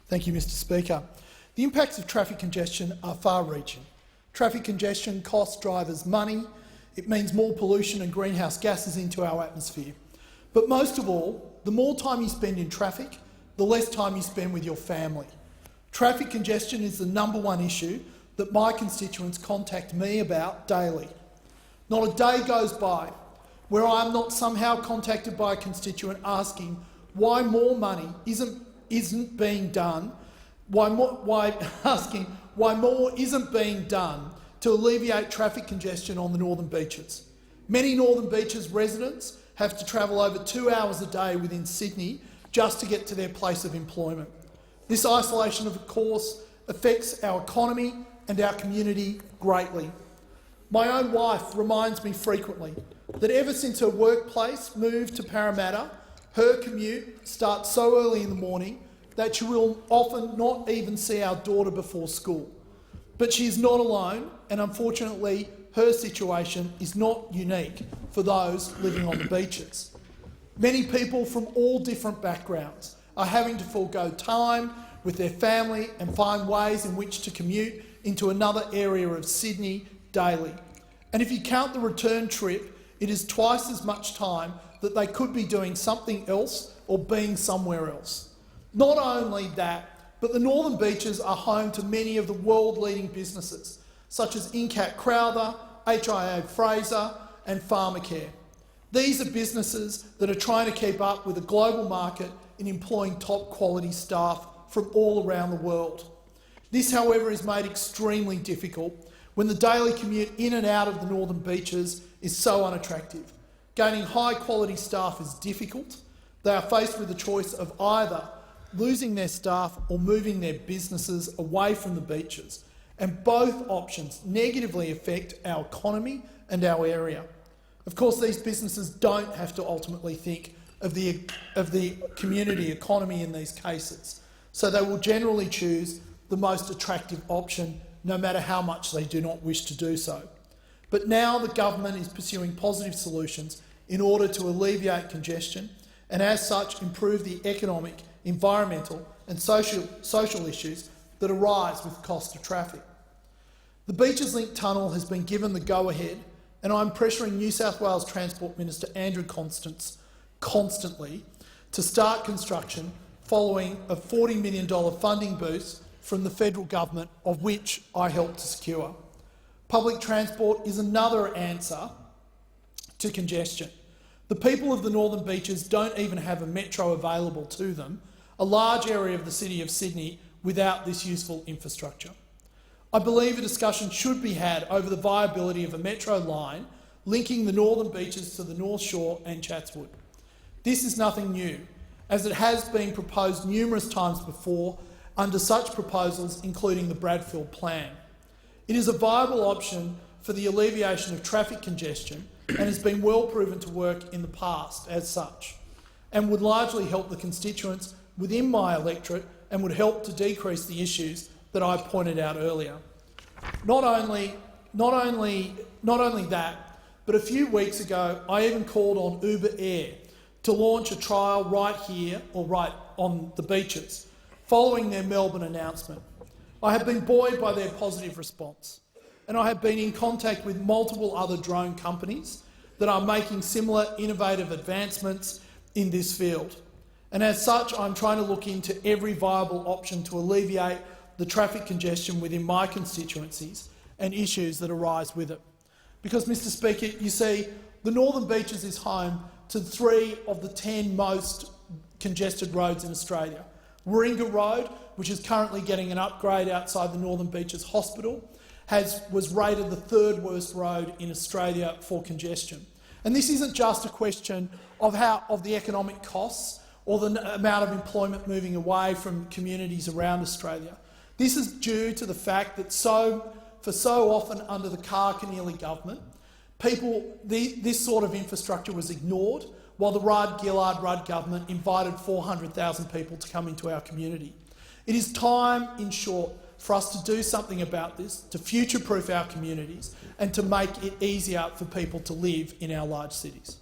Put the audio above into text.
Thank you, Mr Speaker. The impacts of traffic congestion are far-reaching. Traffic congestion costs drivers money. It means more pollution and greenhouse gases into our atmosphere. But most of all, the more time you spend in traffic, the less time you spend with your family. Traffic congestion is the #1 issue that my constituents contact me about daily. Not a day goes by where I am not somehow contacted by a constituent asking why more money isn't being done, why more isn't being done to alleviate traffic congestion on the Northern Beaches. Many Northern Beaches residents have to travel over 2 hours a day within Sydney just to get to their place of employment. This isolation, of course, affects our economy and our community greatly. My own wife reminds me frequently that ever since her workplace moved to Parramatta, her commute starts so early in the morning that she will often not even see our daughter before school. But she is not alone, and unfortunately her situation is not unique for those living on the beaches. Many people from all different backgrounds are having to forego time with their family and find ways in which to commute into another area of Sydney daily. And if you count the return trip, it is twice as much time that they could be doing something else or being somewhere else. Not only that, but the Northern Beaches are home to many of the world-leading businesses, such as Incat Crowther, HIA Fraser and Pharmacare. These are businesses that are trying to keep up with the global market in employing top-quality staff from all around the world. This, however, is made extremely difficult when the daily commute in and out of the Northern Beaches is so unattractive. Gaining high-quality staff is difficult. They are faced with the choice of either losing their staff or moving their businesses away from the beaches, and both options negatively affect our economy and our area. Of course, these businesses don't have to ultimately think of the community economy in these cases, so they will generally choose the most attractive option, no matter how much they do not wish to do so. But now the government is pursuing positive solutions in order to alleviate congestion and, as such, improve the economic, environmental and social issues that arise with the cost of traffic. The Beaches Link Tunnel has been given the go-ahead, and I'm pressuring New South Wales Transport Minister Andrew Constance constantly to start construction following a $40 million funding boost from the federal government, of which I helped to secure. Public transport is another answer to congestion. The people of the Northern Beaches don't even have a metro available to them, a large area of the city of Sydney, without this useful infrastructure. I believe a discussion should be had over the viability of a metro line linking the Northern Beaches to the North Shore and Chatswood. This is nothing new, as it has been proposed numerous times before under such proposals, including the Bradfield Plan. It is a viable option for the alleviation of traffic congestion and has been well proven to work in the past as such, and would largely help the constituents within my electorate and would help to decrease the issues that I pointed out earlier. Not only that, but a few weeks ago I even called on Uber Air to launch a trial right here or right on the beaches, following their Melbourne announcement. I have been buoyed by their positive response, and I have been in contact with multiple other drone companies that are making similar innovative advancements in this field. And as such, I'm trying to look into every viable option to alleviate the traffic congestion within my constituencies and issues that arise with it. Because, Mr Speaker, you see, the Northern Beaches is home to 3 of the 10 most congested roads in Australia. Warringah Road, which is currently getting an upgrade outside the Northern Beaches Hospital, was rated the 3rd worst road in Australia for congestion. And this isn't just a question of the economic costs or the amount of employment moving away from communities around Australia. This is due to the fact that for so often under the Carr-Keneally government, this sort of infrastructure was ignored, while the Rudd-Gillard-Rudd government invited 400,000 people to come into our community. It is time, in short, for us to do something about this, to future-proof our communities and to make it easier for people to live in our large cities.